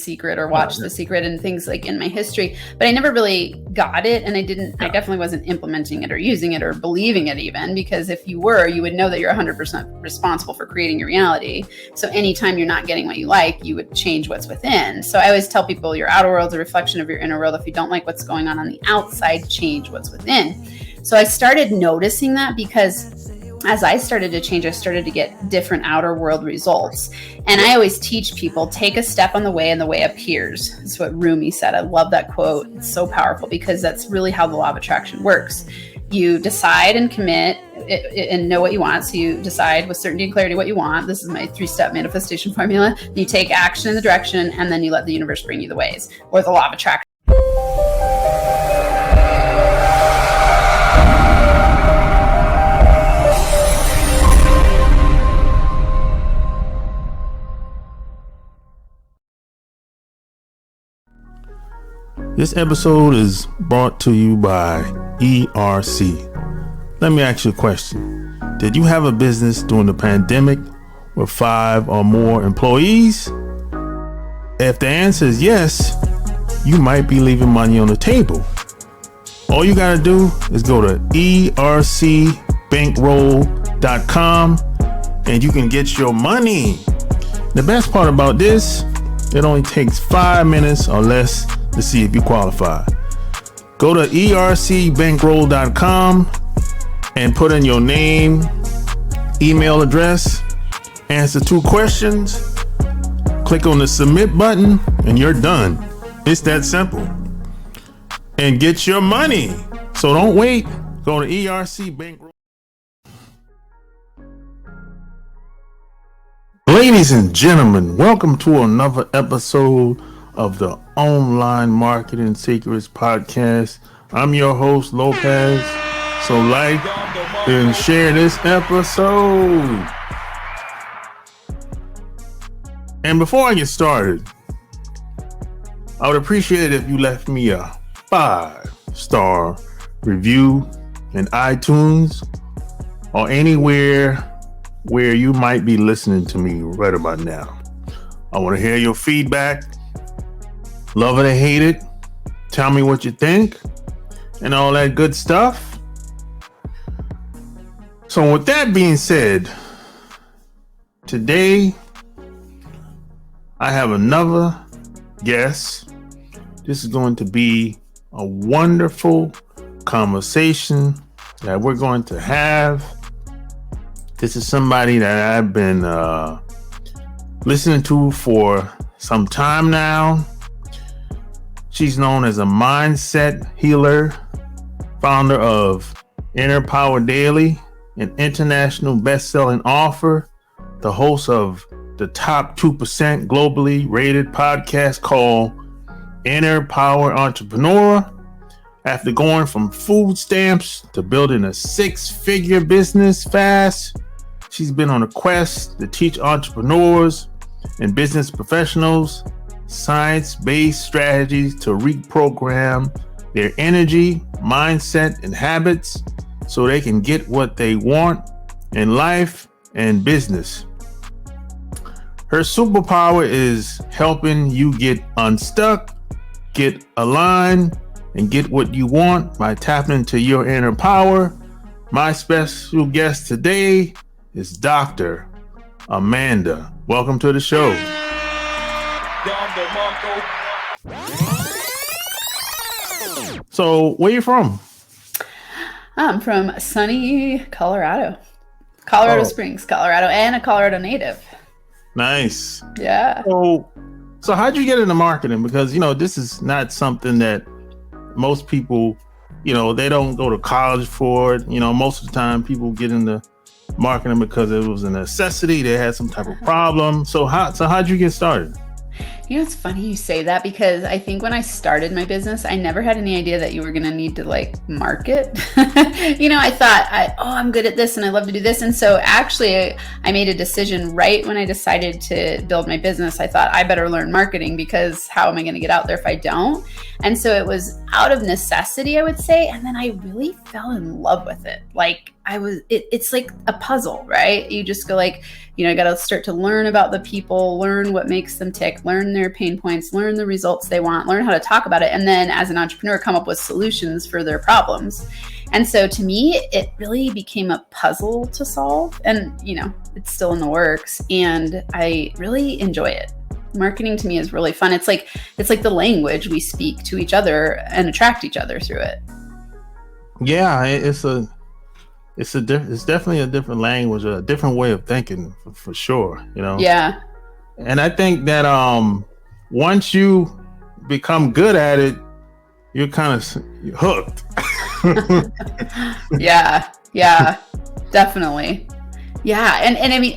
Secret or watched The Secret and things like in my history, but I never really got it. And I definitely wasn't implementing it or using it or believing it even, because if you were, you would know that you're 100% responsible for creating your reality. So anytime you're not getting what you like, you would change what's within. So I always tell people your outer world is a reflection of your inner world. If you don't like what's going on the outside, change what's within. So I started noticing that because as I started to change, I started to get different outer world results. And I always teach people, take a step on the way and the way appears. That's what Rumi said. I love that quote. It's so powerful because that's really how the law of attraction works. You decide and commit and know what you want. So you decide with certainty and clarity what you want. This is my 3-step manifestation formula. You take action in the direction, and then you let the universe bring you the ways, or the law of attraction. This episode is brought to you by ERC. Let me ask you a question. Did you have a business during the pandemic with 5 or more employees? If the answer is yes, you might be leaving money on the table. All you gotta do is go to ercbankroll.com and you can get your money. The best part about this, it only takes 5 minutes or less to see if you qualify. Go to ercbankroll.com and put in your name, email address, answer 2 questions, click on the submit button, and you're done. It's that simple. And get your money. So don't wait. Go to ERC Bankroll. Ladies and gentlemen, welcome to another episode of the Online Marketing Secrets Podcast. I'm your host, Lopaze. So like and share this episode. And before I get started, I would appreciate it if you left me a 5-star review in iTunes or anywhere where you might be listening to me right about now. I want to hear your feedback. Love it or hate it. Tell me what you think and all that good stuff. So with that being said, today I have another guest. This is going to be a wonderful conversation that we're going to have. This is somebody that I've been listening to for some time now. She's known as a mindset healer, founder of Inner Power Daily, an international best-selling author, the host of the top 2% globally rated podcast called Inner Power Entrepreneur. After going from food stamps to building a 6-figure business fast, she's been on a quest to teach entrepreneurs and business professionals science-based strategies to reprogram their energy, mindset, and habits so they can get what they want in life and business. Her superpower is helping you get unstuck, get aligned, and get what you want by tapping into your inner power. My special guest today is Dr. Amanda. Welcome to the show. So, where you from? I'm from sunny Colorado. Colorado Springs, Colorado, and a Colorado native. Nice. Yeah. So how'd you get into marketing? Because, this is not something that most people, they don't go to college for it. Most of the time people get into marketing because it was a necessity. They had some type of problem. So how'd you get started? It's funny you say that because I think when I started my business, I never had any idea that you were going to need to market. I thought, I'm good at this and I love to do this. And so actually I made a decision right when I decided to build my business. I thought I better learn marketing because how am I going to get out there if I don't? And so it was out of necessity, I would say. And then I really fell in love with it. it's like a puzzle, right? You just go like, you got to start to learn about the people, learn what makes them tick, learn their pain points, learn the results they want, learn how to talk about it. And then as an entrepreneur, come up with solutions for their problems. And so to me, it really became a puzzle to solve. And, it's still in the works, and I really enjoy it. Marketing to me is really fun. It's like the language we speak to each other and attract each other through it. Yeah, it's definitely a different language, a different way of thinking for sure, Yeah. And I think that once you become good at it, you're kind of hooked. Yeah, definitely. Yeah. And I mean,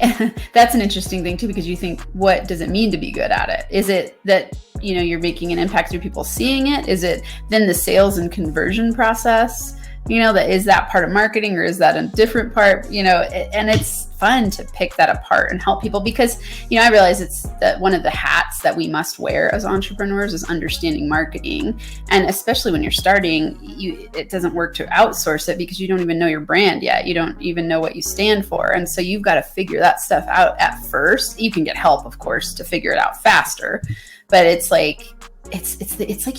that's an interesting thing too, because you think, what does it mean to be good at it? Is it that, you're making an impact through people seeing it? Is it then the sales and conversion process? Is that part of marketing, or is that a different part? And it's fun to pick that apart and help people, because, I realize it's that one of the hats that we must wear as entrepreneurs is understanding marketing. And especially when you're starting, it doesn't work to outsource it, because you don't even know your brand yet. You don't even know what you stand for. And so you've got to figure that stuff out at first. You can get help, of course, to figure it out faster, but it's like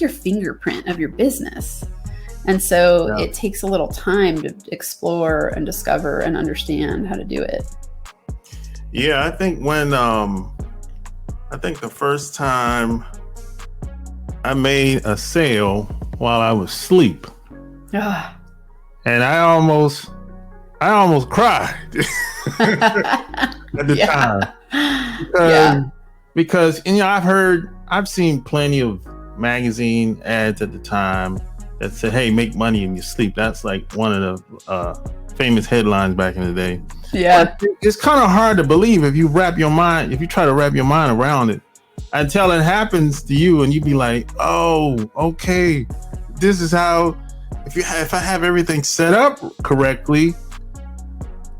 your fingerprint of your business. And so It takes a little time to explore and discover and understand how to do it. Yeah, I think the first time I made a sale while I was asleep, and I almost cried at the time, because I've seen plenty of magazine ads at the time that said, "Hey, make money in your sleep." That's like one of the famous headlines back in the day. Yeah, but it's kind of hard to believe if you try to wrap your mind around it until it happens to you, and you be like, "Oh, okay, this is how." If I have everything set up correctly,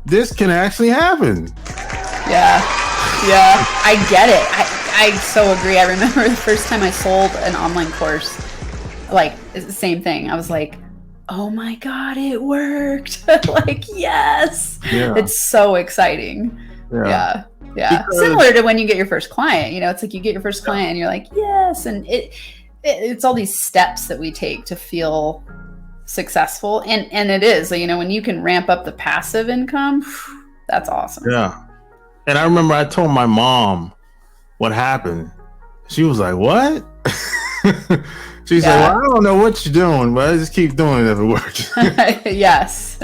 this can actually happen. Yeah, I get it. I so agree. I remember the first time I sold an online course. Like, it's the same thing. I was like, oh my God, it worked. Like, yes. Yeah. It's so exciting. Yeah. Because similar to when you get your first client, it's like you get your first client and you're like, yes. And it's all these steps that we take to feel successful. And it is, when you can ramp up the passive income, that's awesome. Yeah. And I remember I told my mom what happened. She was like, what? She's like, well, I don't know what you're doing, but I just keep doing it if it works. Yes.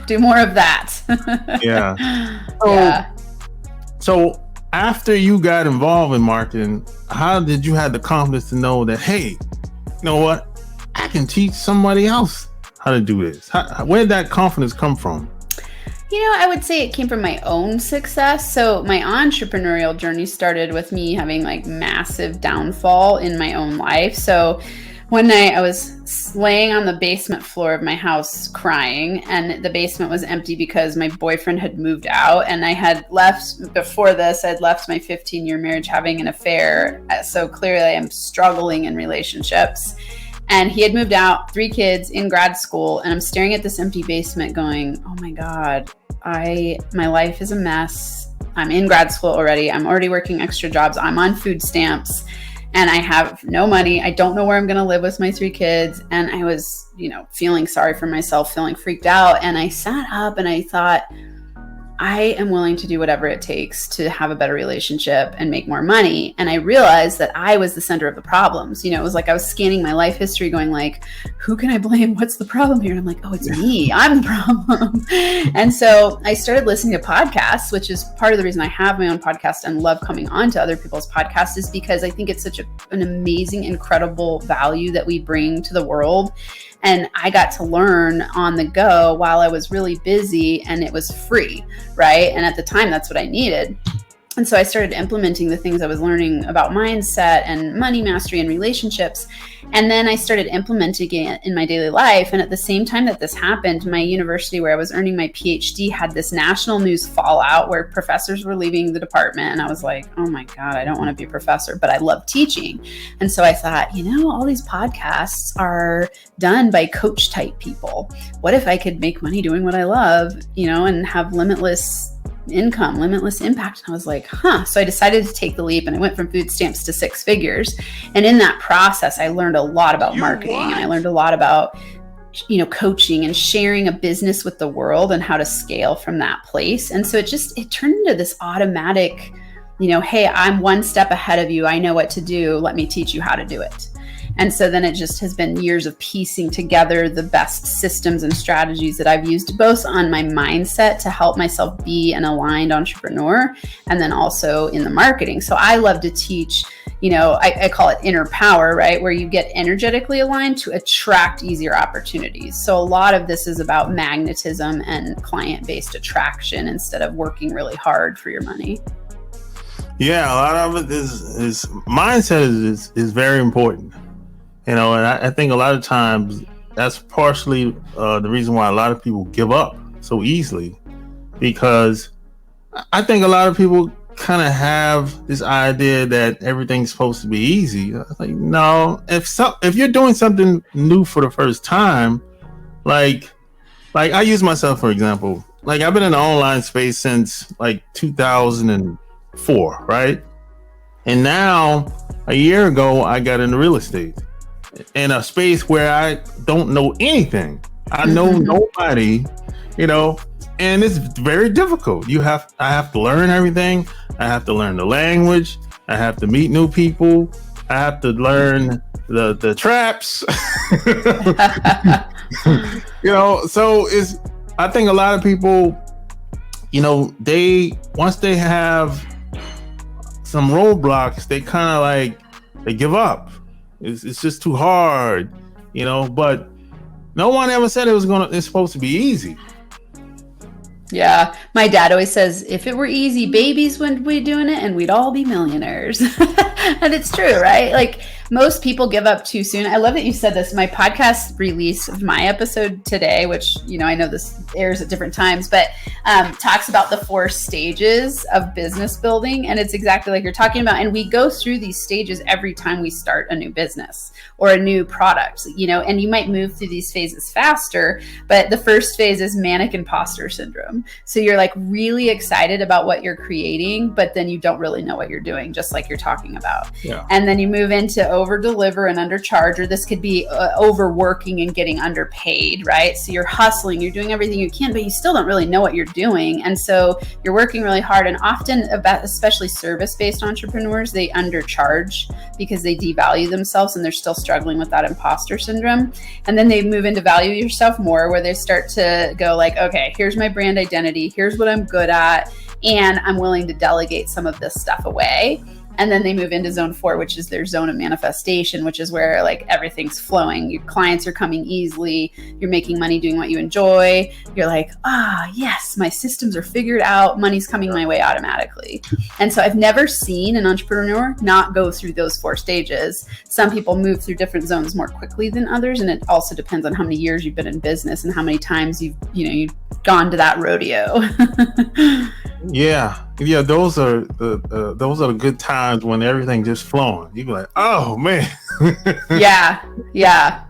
Do more of that. Yeah. So after you got involved in marketing, how did you have the confidence to know that, hey, you know what? I can teach somebody else how to do this. Where did that confidence come from? I would say it came from my own success. So my entrepreneurial journey started with me having like massive downfall in my own life. So one night I was laying on the basement floor of my house crying, and the basement was empty because my boyfriend had moved out, and I had left before this. I'd left my 15-year marriage having an affair. So clearly I am struggling in relationships. And he had moved out, 3 kids in grad school, and I'm staring at this empty basement going, oh my God, my life is a mess. I'm in grad school already. I'm already working extra jobs. I'm on food stamps and I have no money. I don't know where I'm going to live with my 3 kids. And I was, feeling sorry for myself, feeling freaked out. And I sat up and I thought, I am willing to do whatever it takes to have a better relationship and make more money. And I realized that I was the center of the problems. It was like I was scanning my life history going like, who can I blame? What's the problem here? And I'm like, oh, it's me. I'm the problem. And so I started listening to podcasts, which is part of the reason I have my own podcast and love coming on to other people's podcasts, is because I think it's such an amazing, incredible value that we bring to the world. And I got to learn on the go while I was really busy, and it was free, right? And at the time, that's what I needed. And so I started implementing the things I was learning about mindset and money mastery and relationships. And then I started implementing it in my daily life. And at the same time that this happened, my university where I was earning my PhD had this national news fallout where professors were leaving the department. And I was like, oh my God, I don't want to be a professor, but I love teaching. And so I thought, all these podcasts are done by coach type people. What if I could make money doing what I love, and have limitless income, limitless impact? And I was like, So I decided to take the leap, and I went from food stamps to 6 figures. And in that process, I learned a lot about marketing, and I learned a lot about, coaching and sharing a business with the world and how to scale from that place. And so it turned into this automatic, hey, I'm one step ahead of you. I know what to do. Let me teach you how to do it. And so then it just has been years of piecing together the best systems and strategies that I've used, both on my mindset to help myself be an aligned entrepreneur, and then also in the marketing. So I love to teach, I call it inner power, right? Where you get energetically aligned to attract easier opportunities. So a lot of this is about magnetism and client-based attraction instead of working really hard for your money. Yeah, a lot of it is mindset is very important. And I think a lot of times that's partially the reason why a lot of people give up so easily, because I think a lot of people kind of have this idea that everything's supposed to be easy. Like, no, if you're doing something new for the first time, like I use myself for example. Like, I've been in the online space since like 2004, right? And now a year ago, I got into real estate in a space where I don't know anything. I know nobody, and it's very difficult. I have to learn everything. I have to learn the language. I have to meet new people. I have to learn the traps. So I think a lot of people, once they have some roadblocks, they kind of they give up. It's just too hard, but no one ever said it's supposed to be easy. Yeah. My dad always says, if it were easy, babies wouldn't be doing it and we'd all be millionaires. And it's true, right? Like, most people give up too soon. I love that you said this. My podcast release of my episode today, which, I know this airs at different times, but talks about the 4 stages of business building. And it's exactly like you're talking about. And we go through these stages every time we start a new business or a new product, and you might move through these phases faster. But the first phase is manic imposter syndrome. So you're like really excited about what you're creating, but then you don't really know what you're doing, just like you're talking about. Yeah. And then you move into over deliver and undercharge, or this could be overworking and getting underpaid, right? So you're hustling, you're doing everything you can, but you still don't really know what you're doing. And so you're working really hard. And often, especially service-based entrepreneurs, they undercharge because they devalue themselves and they're still struggling with that imposter syndrome. And then they move into value yourself more, where they start to go like, okay, here's my brand identity, here's what I'm good at, and I'm willing to delegate some of this stuff away. And then they move into zone 4, which is their zone of manifestation, which is where like everything's flowing. Your clients are coming easily. You're making money doing what you enjoy. You're like, yes, my systems are figured out. Money's coming my way automatically. And so I've never seen an entrepreneur not go through those 4 stages. Some people move through different zones more quickly than others. And it also depends on how many years you've been in business and how many times you've gone to that rodeo. Yeah, those are the good times when everything just flowing. You be like, oh man. Yeah.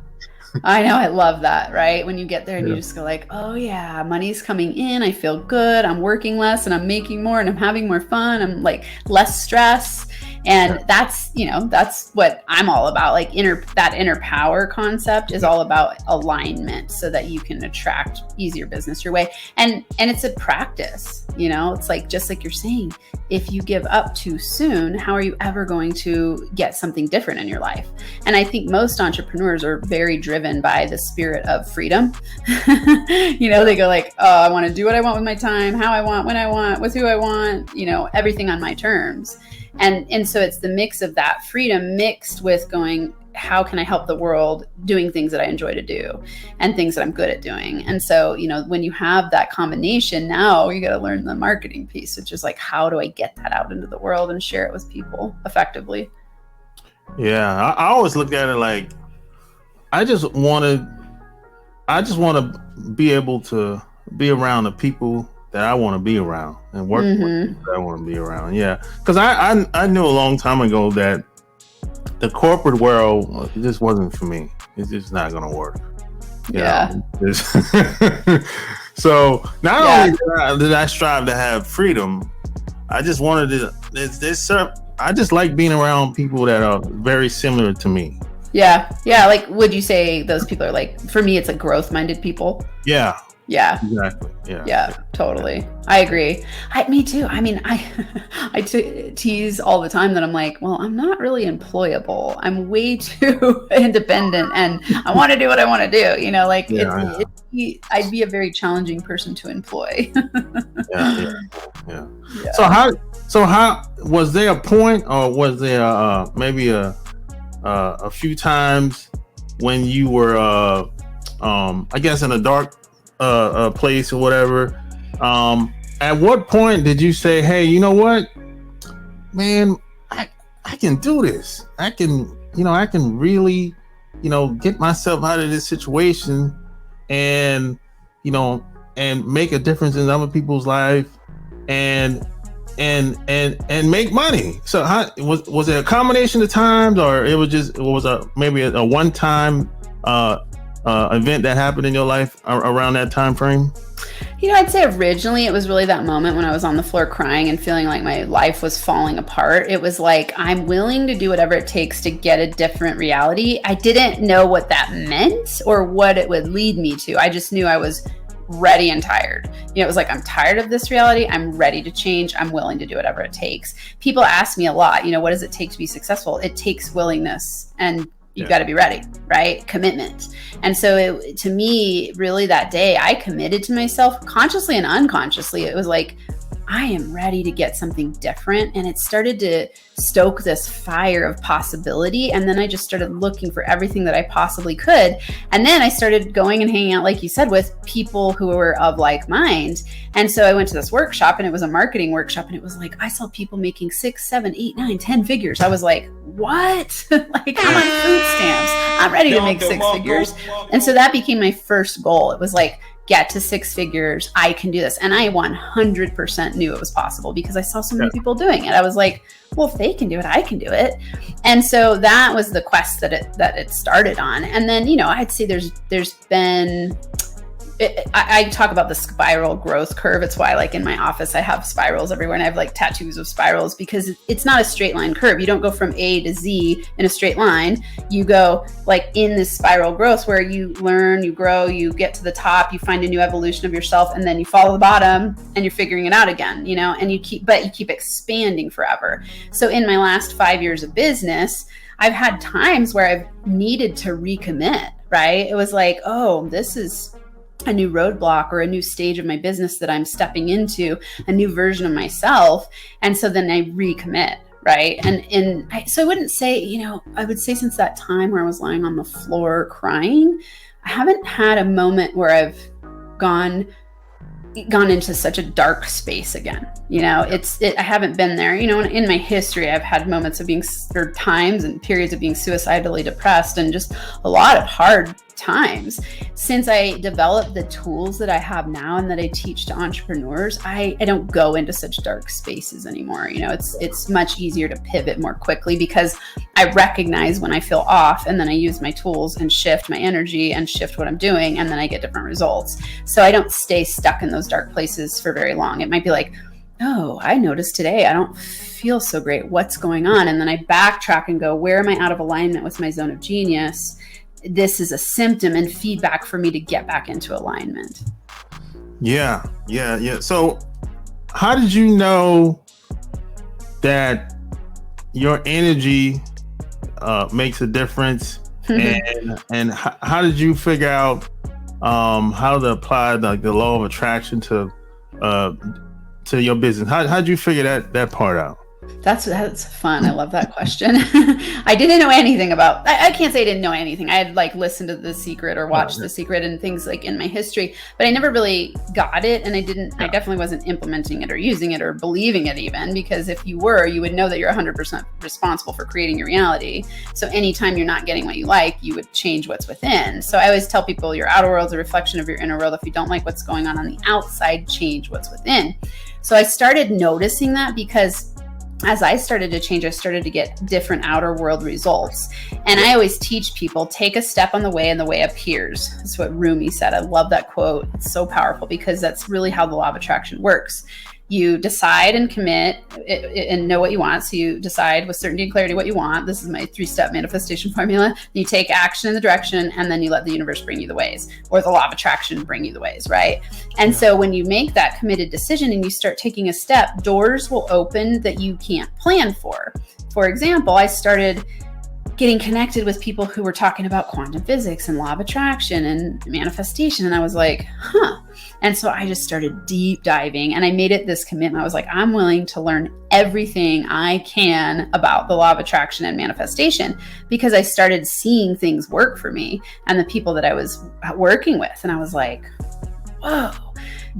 I know, I love that, right? When you get there and you just go like, oh yeah, money's coming in, I feel good, I'm working less and I'm making more and I'm having more fun, I'm like less stress. And that's what I'm all about. Like that inner power concept is all about alignment so that you can attract easier business your way. And it's a practice, it's like, just like you're saying, if you give up too soon, how are you ever going to get something different in your life? And I think most entrepreneurs are very driven by the spirit of freedom. They go like, oh, I want to do what I want with my time, how I want, when I want, with who I want, everything on my terms. And so it's the mix of that freedom mixed with going, how can I help the world doing things that I enjoy to do and things that I'm good at doing. And so, when you have that combination, now you got to learn the marketing piece, which is like, how do I get that out into the world and share it with people effectively? Yeah. I always look at it like, I just want to be able to be around the people that I want to be around and work with people that I want to be around. Yeah. Because I knew a long time ago that the corporate world just wasn't for me. It's just not going to work. So not only did I strive to have freedom, I just wanted to, I just like being around people that are very similar to me. Yeah. Like, would you say those people are like, for me, it's like growth-minded people? Yeah. Yeah. Exactly. Yeah, totally. I agree. Me too. I mean, I tease all the time that I'm like, well, I'm not really employable. I'm way too independent and I want to do what I want to do. I'd be a very challenging person to employ. Yeah. So how was there a point, or was there maybe a few times when you were I guess in a dark place or whatever, at what point did you say, hey, you know what, man, I can do this, I can really get myself out of this situation and and make a difference in other people's life and make money? So how was it a combination of times, or it was maybe a one-time event that happened in your life around that time frame? I'd say originally it was really that moment when I was on the floor crying and feeling like my life was falling apart. It was like, I'm willing to do whatever it takes to get a different reality. I didn't know what that meant or what it would lead me to. I just knew I was ready and tired. It was like, I'm tired of this reality. I'm ready to change. I'm willing to do whatever it takes. People ask me a lot, what does it take to be successful? It takes willingness, and you've got to be ready, right? Commitment. And so to me, really that day, I committed to myself consciously and unconsciously. It was like, I am ready to get something different. And it started to stoke this fire of possibility. And then I just started looking for everything that I possibly could. And then I started going and hanging out, like you said, with people who were of like mind. And so I went to this workshop, and it was a marketing workshop. And it was like, I saw people making 6, 7, 8, 9, 10 figures. I was like, what? Like, I'm on food stamps. I'm ready to make 6 figures. And so that became my first goal. It was like, get to 6 figures. I can do this. And I 100% knew it was possible because I saw so many people doing it. I was like, well, if they can do it, I can do it. And so that was the quest that it started on. And then, I'd say there's been, I talk about the spiral growth curve. It's why, like, in my office, I have spirals everywhere, and I have like tattoos of spirals, because it's not a straight line curve. You don't go from A to Z in a straight line. You go like in this spiral growth where you learn, you grow, you get to the top, you find a new evolution of yourself, and then you follow the bottom and you're figuring it out again, and you keep expanding forever. So in my last 5 years of business, I've had times where I've needed to recommit, right? It was like, oh, this is a new roadblock or a new stage of my business that I'm stepping into, a new version of myself. And so then I recommit, right? So I wouldn't say, I would say since that time where I was lying on the floor crying, I haven't had a moment where I've gone into such a dark space again. I haven't been there. In my history, I've had moments of times and periods of being suicidally depressed and just a lot of hard times. Since I developed the tools that I have now and that I teach to entrepreneurs, I don't go into such dark spaces anymore. It's much easier to pivot more quickly because I recognize when I feel off, and then I use my tools and shift my energy and shift what I'm doing, and then I get different results. So I don't stay stuck in those dark places for very long. It might be like, oh, I noticed today I don't feel so great. What's going on? And then I backtrack and go, where am I out of alignment with my zone of genius? This is a symptom and feedback for me to get back into alignment. Yeah. So how did you know that your energy makes a difference? and how did you figure out how to apply the law of attraction to your business? How did you figure that part out? That's fun. I love that question. I didn't know anything about, I can't say I didn't know anything. I had like listened to The Secret or watched The Secret and things like in my history, but I never really got it. And I definitely wasn't implementing it or using it or believing it even, because if you were, you would know that you're 100% responsible for creating your reality. So anytime you're not getting what you like, you would change what's within. So I always tell people your outer world is a reflection of your inner world. If you don't like what's going on the outside, change what's within. So I started noticing that because as I started to change, I started to get different outer world results. And I always teach people, take a step on the way and the way appears. That's what Rumi said. I love that quote. It's so powerful because that's really how the law of attraction works. You decide and commit and know what you want. So you decide with certainty and clarity what you want. This is my 3-step manifestation formula. You take action in the direction, and then you let the universe bring you the ways, or the law of attraction bring you the ways, right? And so when you make that committed decision and you start taking a step, doors will open that you can't plan for. For example, I started getting connected with people who were talking about quantum physics and law of attraction and manifestation. And I was like, huh. And so I just started deep diving, and I made it this commitment. I was like, I'm willing to learn everything I can about the law of attraction and manifestation, because I started seeing things work for me and the people that I was working with. And I was like, whoa.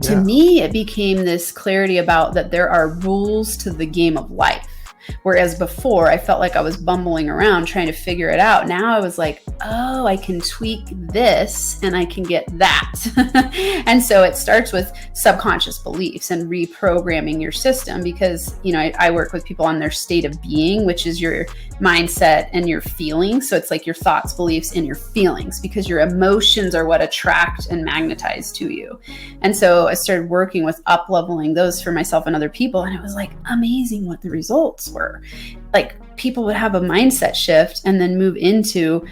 To me, it became this clarity about that there are rules to the game of life. Whereas before, I felt like I was bumbling around trying to figure it out. Now I was like, oh, I can tweak this and I can get that. And so it starts with subconscious beliefs and reprogramming your system, because, you know, I work with people on their state of being, which is your mindset and your feelings. So it's like your thoughts, beliefs, and your feelings, because your emotions are what attract and magnetize to you. And so I started working with up-leveling those for myself and other people. And it was like amazing what the results were. Like, people would have a mindset shift and then move into,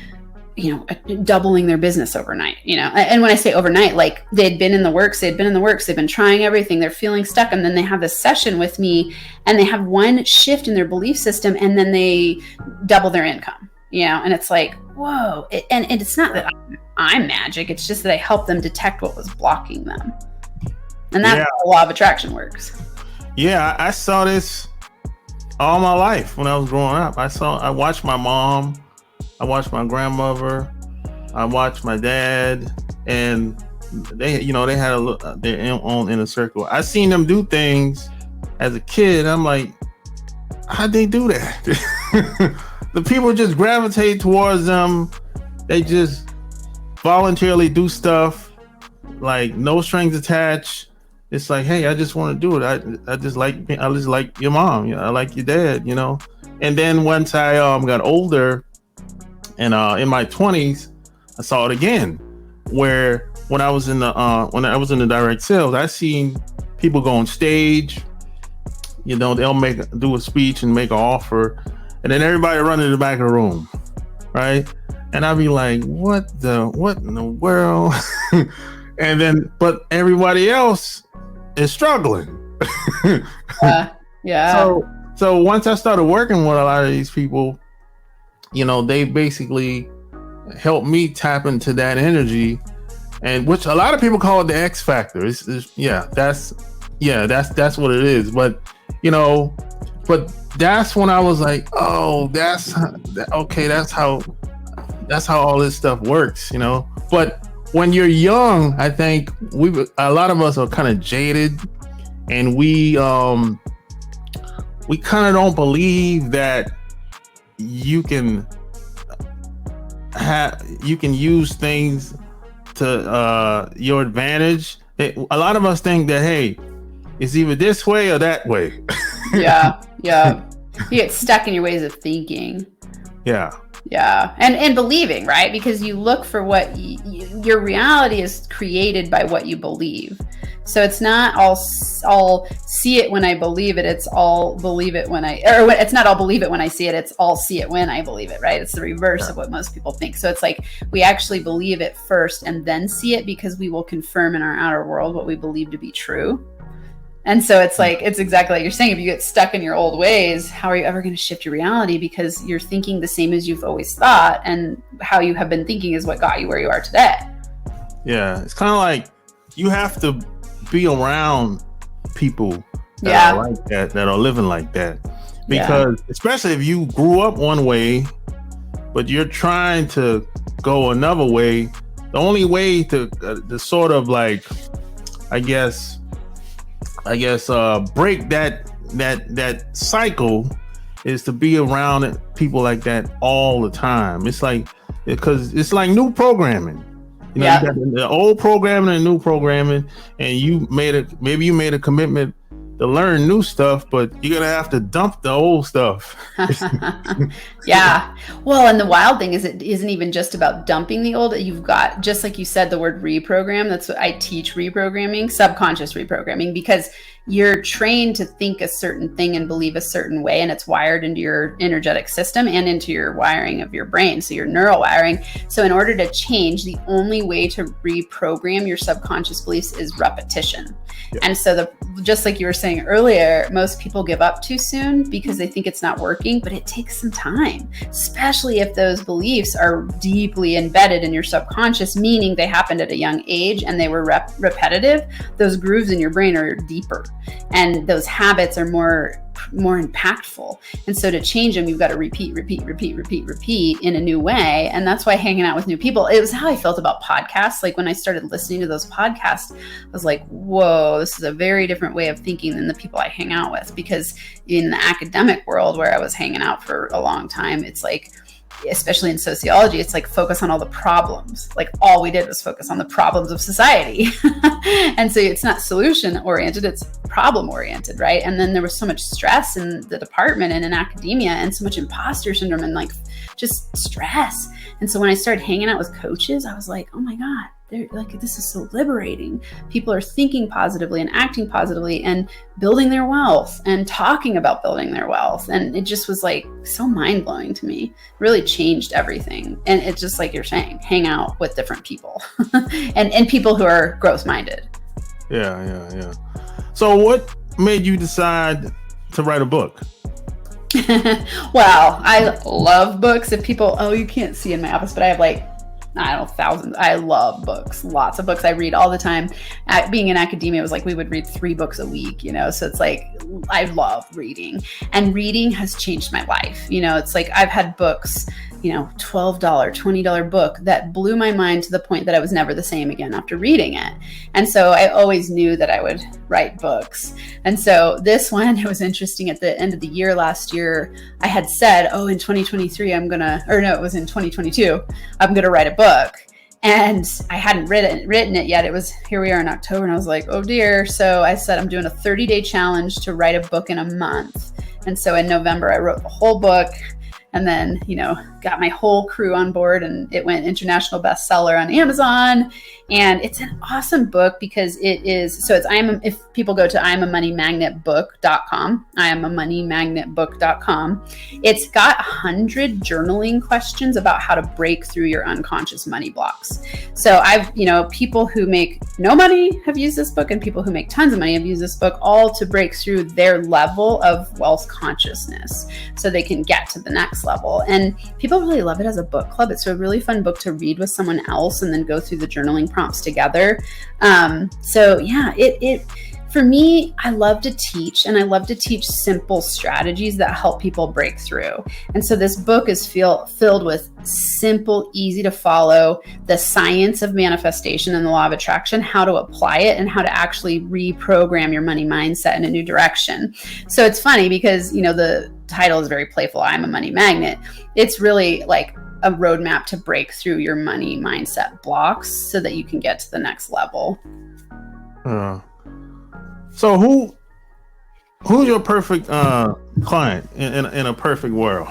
you know, doubling their business overnight, you know. And when I say overnight, like they'd been in the works, they've been trying everything, they're feeling stuck. And then they have this session with me and they have one shift in their belief system, and then they double their income, you know. And it's like, whoa. And it's not that I'm magic. It's just that I help them detect what was blocking them. And that's how the law of attraction works. Yeah, I saw this all my life when I was growing up. I watched my mom, I watched my grandmother, I watched my dad, and they had their own inner circle. I seen them do things as a kid. I'm like, how'd they do that? The people just gravitate towards them. They just voluntarily do stuff, like no strings attached. It's like, hey, I just want to do it. I just like your mom. You know, I like your dad. You know. And then once I got older, and in my 20s, I saw it again. Where when I was in the direct sales, I seen people go on stage. You know, they'll do a speech and make an offer, and then everybody run to the back of the room, right? And I'd be like, what in the world? And then, but everybody else is struggling. Yeah. So once I started working with a lot of these people, you know, they basically helped me tap into that energy, and which a lot of people call it the X factor. That's what it is. But you know, that's when I was like, oh, that's how all this stuff works, you know. But when you're young, I think a lot of us are kind of jaded, and we kind of don't believe that you can use things to your advantage. A lot of us think that, hey, it's either this way or that way. Yeah. You get stuck in your ways of thinking. Yeah. And believing, right? Because you look for what your reality is created by what you believe. So it's not all see it when I believe it. It's all believe it when it's not all believe it when I see it. It's all see it when I believe it, right? It's the reverse of what most people think. So it's like we actually believe it first and then see it, because we will confirm in our outer world what we believe to be true. And so it's like, it's exactly like you're saying, if you get stuck in your old ways, how are you ever going to shift your reality? Because you're thinking the same as you've always thought, and how you have been thinking is what got you where you are today. Yeah. It's kind of like you have to be around people that are like that are living like that. because especially if you grew up one way, but you're trying to go another way, the only way to sort of like, I guess, break that cycle is to be around people like that all the time. It's like, because it's like new programming. You know, you got the old programming and new programming, and maybe you made a commitment to learn new stuff, but you're gonna have to dump the old stuff. Yeah. Well, and the wild thing is it isn't even just about dumping the old. You've got, just like you said, the word reprogram. That's what I teach, reprogramming, subconscious reprogramming, because you're trained to think a certain thing and believe a certain way, and it's wired into your energetic system and into your wiring of your brain, so your neural wiring. So in order to change, the only way to reprogram your subconscious beliefs is repetition. And so just like you were saying earlier, most people give up too soon because they think it's not working, but it takes some time, especially if those beliefs are deeply embedded in your subconscious, meaning they happened at a young age and they were repetitive. Those grooves in your brain are deeper, and those habits are more impactful. And so to change them, you've got to repeat in a new way. And that's why hanging out with new people, it was how I felt about podcasts. Like when I started listening to those podcasts, I was like, whoa, this is a very different way of thinking than the people I hang out with. Because in the academic world where I was hanging out for a long time, it's like, especially in sociology, it's like focus on all the problems. Like all we did was focus on the problems of society. And so it's not solution oriented, it's problem oriented, right? And then there was so much stress in the department and in academia, and so much imposter syndrome and like just stress. And so when I started hanging out with coaches, I was like, oh my God, they're like, this is so liberating. People are thinking positively and acting positively and building their wealth and talking about building their wealth. And it just was like so mind blowing to me. It really changed everything. And it's just like you're saying, hang out with different people and people who are growth minded. Yeah. So what made you decide to write a book? Well, I love books. If people, you can't see in my office, but I have like, I don't know, thousands. I love books, lots of books. I read all the time. Being in academia, it was like we would read 3 books a week, you know? So it's like, I love reading, and reading has changed my life. You know, it's like I've had books, you know, $12, $20 book that blew my mind to the point that I was never the same again after reading it. And so I always knew that I would write books. And so this one, it was interesting. At the end of the year last year, I had said, in 2023, it was in 2022, I'm going to write a book. And I hadn't written it yet. It was, here we are in October, and I was like, oh dear. So I said, I'm doing a 30-day challenge to write a book in a month. And so in November, I wrote the whole book. And then, you know, got my whole crew on board, and it went international bestseller on Amazon. And it's an awesome book because it is, so it's, if people go to IamAMoneyMagnetBook.com, IamAMoneyMagnetBook.com, it's got 100 journaling questions about how to break through your unconscious money blocks. So people who make no money have used this book, and people who make tons of money have used this book, all to break through their level of wealth consciousness so they can get to the next level. And people really love it as a book club. It's a really fun book to read with someone else and then go through the journaling prompts together. For me, I love to teach, and I love to teach simple strategies that help people break through. And so this book is filled with simple, easy to follow, the science of manifestation and the law of attraction, how to apply it, and how to actually reprogram your money mindset in a new direction. So it's funny because, you know, the title is very playful. I'm a money magnet. It's really like a roadmap to break through your money mindset blocks so that you can get to the next level. So who's your perfect client in a perfect world?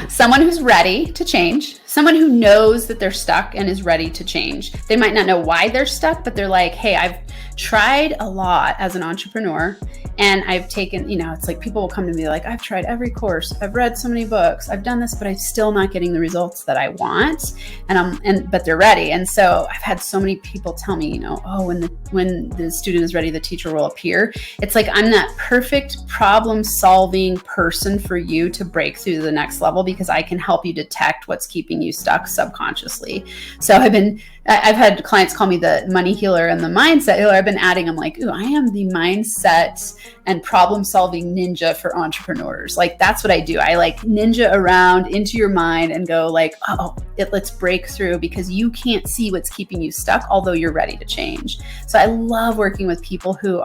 Someone who's ready to change, someone who knows that they're stuck and is ready to change. They might not know why they're stuck, but they're like, hey, I've tried a lot as an entrepreneur, and I've taken, you know, it's like people will come to me like, I've tried every course, I've read so many books, I've done this, but I'm still not getting the results that I want. But they're ready. And so I've had so many people tell me, you know, when the student is ready, the teacher will appear. It's like, I'm that perfect problem solving person for you to break through the next level, because I can help you detect what's keeping you stuck subconsciously. So I've had clients call me the money healer and the mindset healer. I've been adding, I'm like, ooh, I am the mindset and problem solving ninja for entrepreneurs. Like, that's what I do. I like ninja around into your mind and go like, let's break through, because you can't see what's keeping you stuck, although you're ready to change. So I love working with people who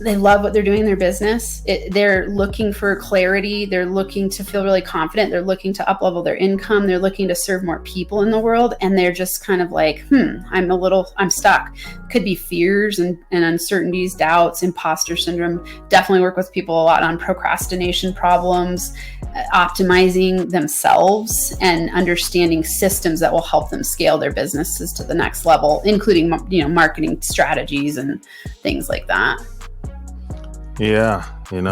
they love what they're doing in their business. They're looking for clarity. They're looking to feel really confident. They're looking to up-level their income. They're looking to serve more people in the world. And they're just kind of like, I'm stuck. Could be fears and uncertainties, doubts, imposter syndrome. Definitely work with people a lot on procrastination problems, optimizing themselves, and understanding systems that will help them scale their businesses to the next level, including, marketing strategies and things like that. Yeah, and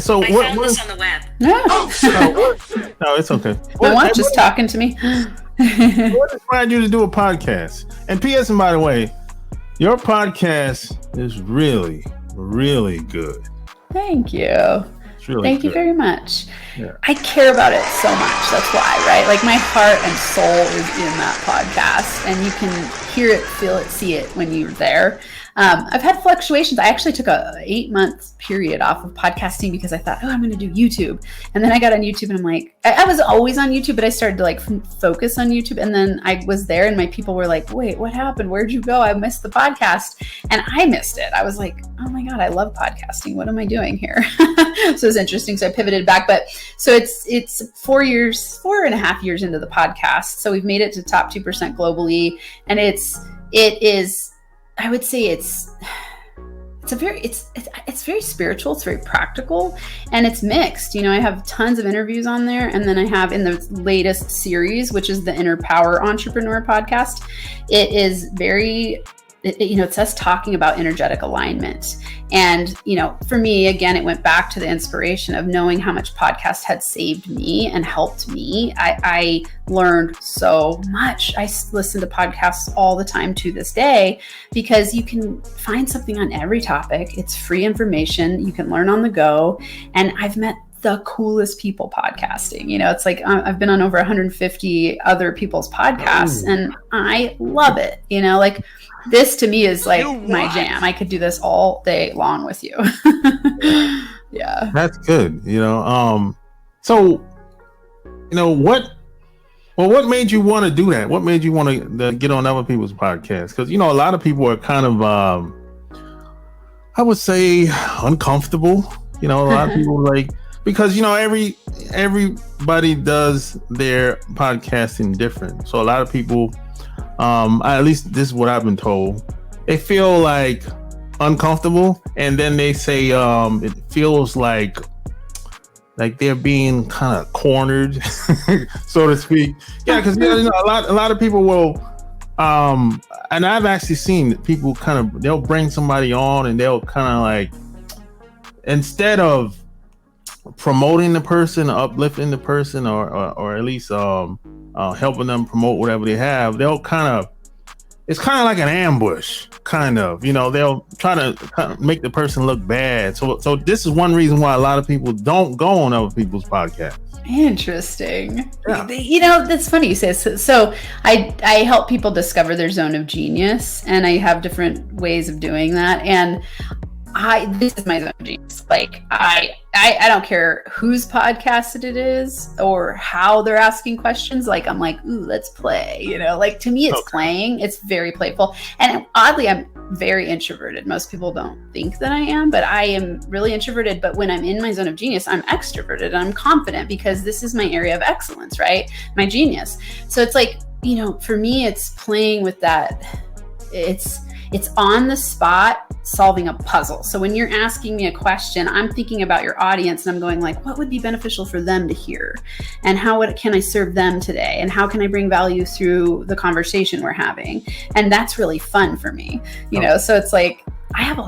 so I found this on the web. No, it's okay. My wife just talking to me. What inspired you to do a podcast? And P.S. and by the way, your podcast is really, really good. Thank you. It's really Thank good. you very much. Yeah. I care about it so much. That's why, right? Like, my heart and soul is in that podcast, and you can hear it, feel it, see it when you're there. I've had fluctuations. I actually took a 8-month period off of podcasting because I thought, I'm going to do YouTube. And then I got on YouTube and I'm like, I was always on YouTube, but I started to like focus on YouTube. And then I was there and my people were like, wait, what happened? Where'd you go? I missed the podcast. And I missed it. I was like, oh my God, I love podcasting. What am I doing here? So it was interesting. So I pivoted back, but so it's 4.5 years into the podcast. So we've made it to top 2% globally. And it is, I would say it's very spiritual. It's very practical, and it's mixed. I have tons of interviews on there, and then I have in the latest series, which is the Inner Power Entrepreneur podcast. It is it's us talking about energetic alignment. And, for me, again, it went back to the inspiration of knowing how much podcast had saved me and helped me. I learned so much. I listen to podcasts all the time to this day, because you can find something on every topic. It's free information. You can learn on the go. And I've met the coolest people podcasting. It's like I've been on over 150 other people's podcasts, and I love it. Like, this to me is like my jam. I could do this all day long with you. Yeah. That's good. So, what made you want to do that? What made you want to get on other people's podcasts? Because, a lot of people are kind of, I would say, uncomfortable. A lot of people because, everybody does their podcasting different. So a lot of people, at least this is what I've been told, they feel like uncomfortable, and then they say it feels like they're being kind of cornered, so to speak. Yeah, because a lot of people will, and I've actually seen people they'll bring somebody on and they'll kind of instead of promoting the person, uplifting the person, or at least helping them promote whatever they have, they'll it's kind of like an ambush, they'll try to make the person look bad. So this is one reason why a lot of people don't go on other people's podcasts. Interesting. Yeah. That's funny you say this. So I help people discover their zone of genius, and I have different ways of doing that. And this is my zone of genius. Like, I don't care whose podcast it is or how they're asking questions. Like, I'm like, ooh, let's play. Like, to me, it's playing. It's very playful. And oddly, I'm very introverted. Most people don't think that I am, but I am really introverted. But when I'm in my zone of genius, I'm extroverted and I'm confident, because this is my area of excellence, right? My genius. So it's like, for me, it's playing with that. It's on the spot solving a puzzle. So when you're asking me a question, I'm thinking about your audience and I'm going like, what would be beneficial for them to hear? And can I serve them today? And how can I bring value through the conversation we're having? And that's really fun for me, so it's like, I have a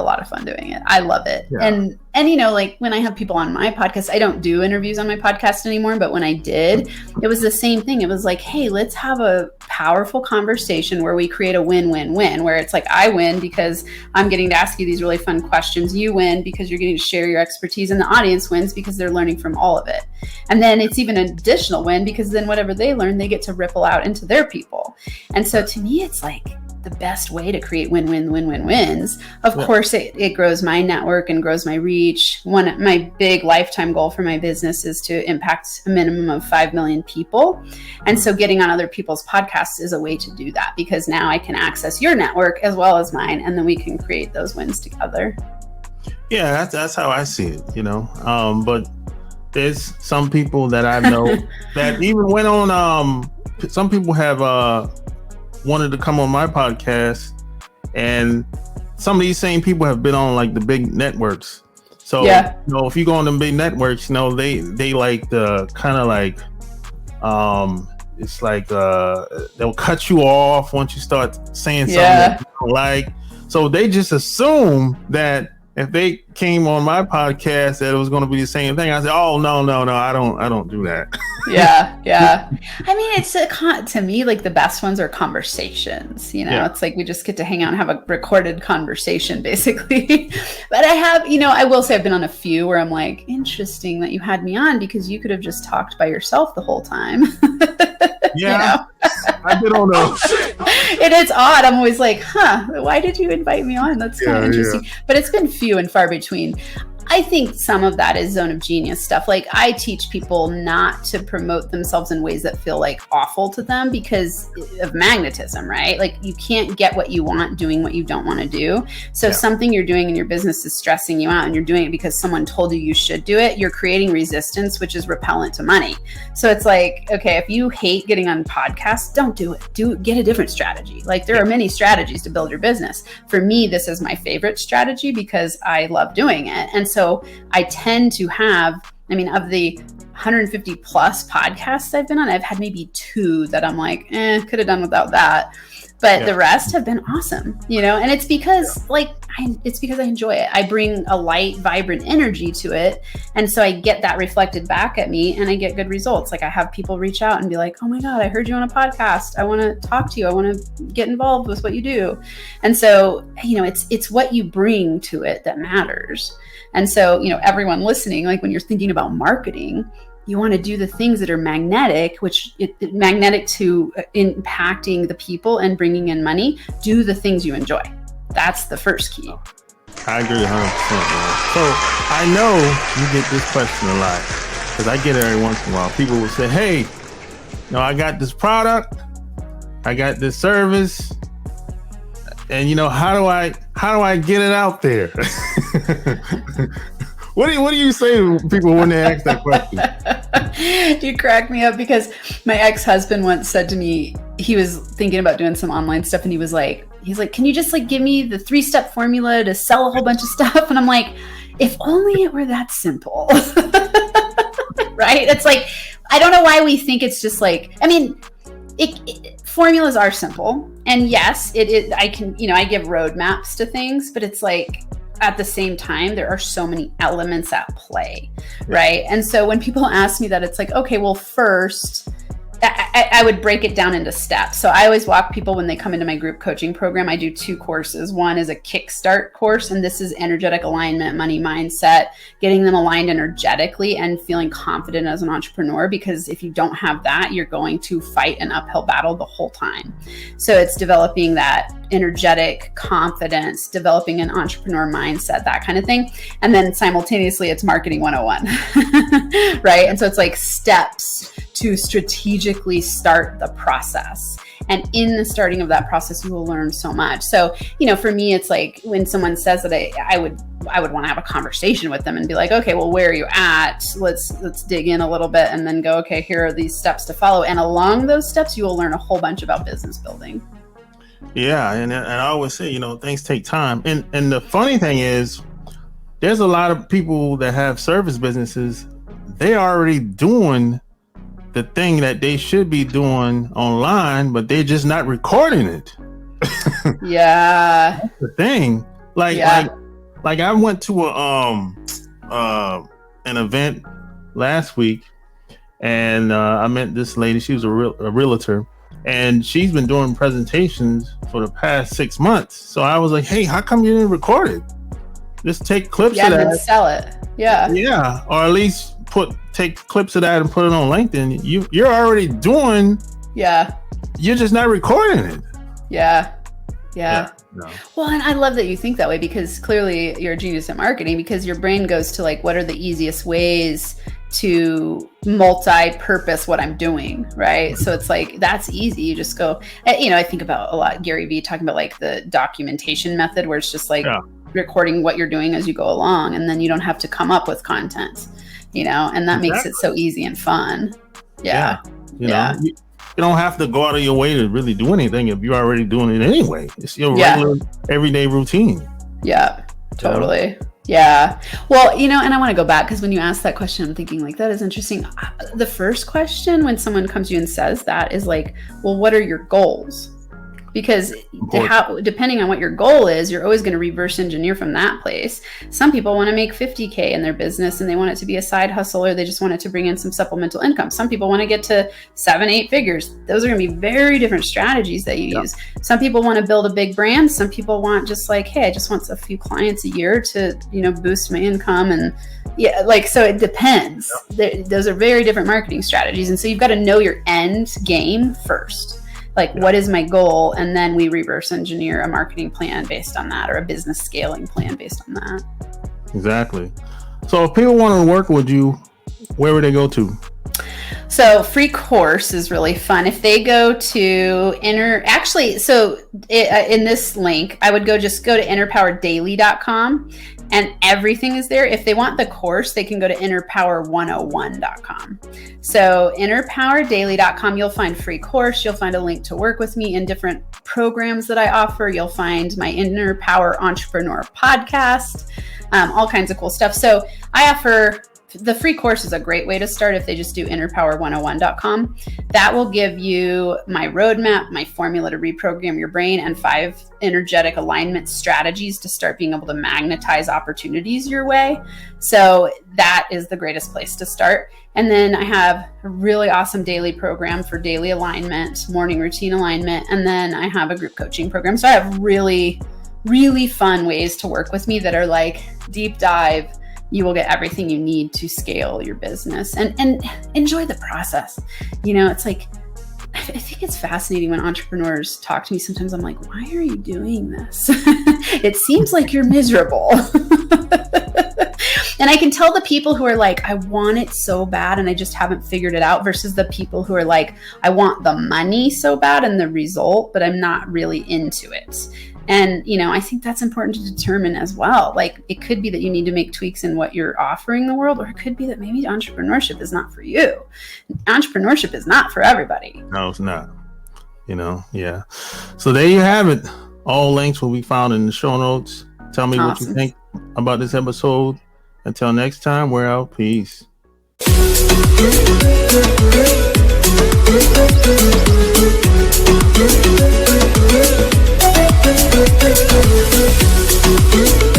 lot of fun doing it. I love it. Yeah. And like when I have people on my podcast, I don't do interviews on my podcast anymore, but when I did, it was the same thing. It was like, hey, let's have a powerful conversation where we create a win-win-win, where it's like, I win because I'm getting to ask you these really fun questions. You win because you're getting to share your expertise, and the audience wins because they're learning from all of it. And then it's even an additional win, because then whatever they learn, they get to ripple out into their people. And so to me, it's like, the best way to create wins. Of course, it grows my network and grows my reach. My big lifetime goal for my business is to impact a minimum of 5 million people. And so getting on other people's podcasts is a way to do that, because now I can access your network as well as mine, and then we can create those wins together. Yeah, that's how I see it, but there's some people that I know that even went on, some people have wanted to come on my podcast, and some of these same people have been on like the big networks. So, if you go on the big networks, they like the kind of like, it's like they'll cut you off once you start saying something that you don't like. So they just assume that if they came on my podcast that it was going to be the same thing. I said, "Oh no, I don't do that." Yeah. I mean, it's to me, like the best ones are conversations. It's like we just get to hang out and have a recorded conversation, basically. But I have, I will say I've been on a few where I'm like, interesting that you had me on, because you could have just talked by yourself the whole time. Yeah, I've been on those. And it's odd. I'm always like, why did you invite me on? That's kind of interesting. But it's been few and far between. I think some of that is zone of genius stuff. Like, I teach people not to promote themselves in ways that feel like awful to them because of magnetism, right? Like, you can't get what you want doing what you don't want to do. So something you're doing in your business is stressing you out, and you're doing it because someone told you should do it. You're creating resistance, which is repellent to money. So it's like, okay, if you hate getting on podcasts, don't do it. Get a different strategy. Like, there are many strategies to build your business. For me, this is my favorite strategy because I love doing it. And so I tend to have, of the 150 plus podcasts I've been on, I've had maybe 2 that I'm like, could have done without that. But the rest have been awesome, and it's because it's because I enjoy it. I bring a light, vibrant energy to it. And so I get that reflected back at me, and I get good results. Like, I have people reach out and be like, "Oh my God, I heard you on a podcast. I want to talk to you. I want to get involved with what you do." And so, it's what you bring to it that matters. And so, everyone listening, like when you're thinking about marketing, you want to do the things that are magnetic, magnetic to impacting the people and bringing in money. Do the things you enjoy. That's the first key. I agree 100%, man. So I know you get this question a lot, because I get it every once in a while. People will say, "Hey, I got this product, I got this service, and how do I get it out there?" What do you say to people when they ask that question? You crack me up, because my ex-husband once said to me, he was thinking about doing some online stuff, and he's like, "Can you just give me the 3-step formula to sell a whole bunch of stuff?" And I'm like, if only it were that simple. Right? It's like, I don't know why we think it's just like, formulas are simple, and yes, I give roadmaps to things, but it's like, at the same time, there are so many elements at play, right? And so when people ask me that, it's like, okay, well, first, I would break it down into steps. So I always walk people when they come into my group coaching program. I do 2 courses. One is a kickstart course, and this is energetic alignment, money mindset, getting them aligned energetically and feeling confident as an entrepreneur. Because if you don't have that, you're going to fight an uphill battle the whole time. So it's developing that energetic confidence, developing an entrepreneur mindset, that kind of thing. And then simultaneously, it's marketing 101, right? And so it's like steps to strategically start the process. And in the starting of that process, you will learn so much. So, for me, it's like when someone says that I would want to have a conversation with them and be like, okay, well, where are you at? Let's dig in a little bit and then go, okay, here are these steps to follow. And along those steps, you will learn a whole bunch about business building. Yeah. And I always say, things take time. And the funny thing is, there's a lot of people that have service businesses. They're already doing the thing that they should be doing online, but they're just not recording it. Yeah. That's the thing. Like I went to an event last week, and I met this lady. She was a realtor, and she's been doing presentations for the past 6 months. So I was like, "Hey, how come you didn't record it? Just take clips of that and sell it." Yeah, or at least take clips of that and put it on LinkedIn. You're already doing. Yeah. You're just not recording it. Yeah. Yeah. No. Well, and I love that you think that way, because clearly you're a genius at marketing, because your brain goes to like, what are the easiest ways to multi-purpose what I'm doing, right? So it's like, that's easy. You just go, I think about a lot, Gary Vee talking about like the documentation method, where it's just like recording what you're doing as you go along, and then you don't have to come up with content, and that makes it so easy and fun. Yeah. You know, you don't have to go out of your way to really do anything if you're already doing it anyway. It's your regular everyday routine. Yeah, totally. Yeah. Well, and I want to go back, because when you asked that question, I'm thinking like, that is interesting. The first question when someone comes to you and says that is like, well, what are your goals? Because depending on what your goal is, you're always going to reverse engineer from that place. Some people want to make 50K in their business and they want it to be a side hustle, or they just want it to bring in some supplemental income. Some people want to get to 7-8 figures. Those are going to be very different strategies that you use. Some people want to build a big brand. Some people want just like, hey, I just want a few clients a year to, boost my income. And so it depends. Those are very different marketing strategies. And so you've got to know your end game first. Like, what is my goal? And then we reverse engineer a marketing plan based on that, or a business scaling plan based on that. Exactly. So if people want to work with you, where would they go to? So free course is really fun. If they go to in this link, I would go to innerpowerdaily.com, and everything is there. If they want the course, they can go to innerpower101.com. So innerpowerdaily.com, you'll find free course. You'll find a link to work with me in different programs that I offer. You'll find my Inner Power Entrepreneur podcast, all kinds of cool stuff. So I offer the free course is a great way to start if they just do innerpower101.com. That will give you my roadmap, my formula to reprogram your brain, and 5 energetic alignment strategies to start being able to magnetize opportunities your way. So that is the greatest place to start. And then I have a really awesome daily program for daily alignment, morning routine alignment. And then I have a group coaching program. So I have really, really fun ways to work with me that are like deep dive. You will get everything you need to scale your business and enjoy the process. It's like, I think it's fascinating when entrepreneurs talk to me. Sometimes I'm like, why are you doing this? It seems like you're miserable. And I can tell the people who are like, I want it so bad and I just haven't figured it out, versus the people who are like, I want the money so bad and the result, but I'm not really into it. And, I think that's important to determine as well. Like, it could be that you need to make tweaks in what you're offering the world, or it could be that maybe entrepreneurship is not for you. Entrepreneurship is not for everybody. No, it's not. Yeah. So there you have it. All links will be found in the show notes. Tell me what you think about this episode. Until next time, we're out. Peace. Thank you.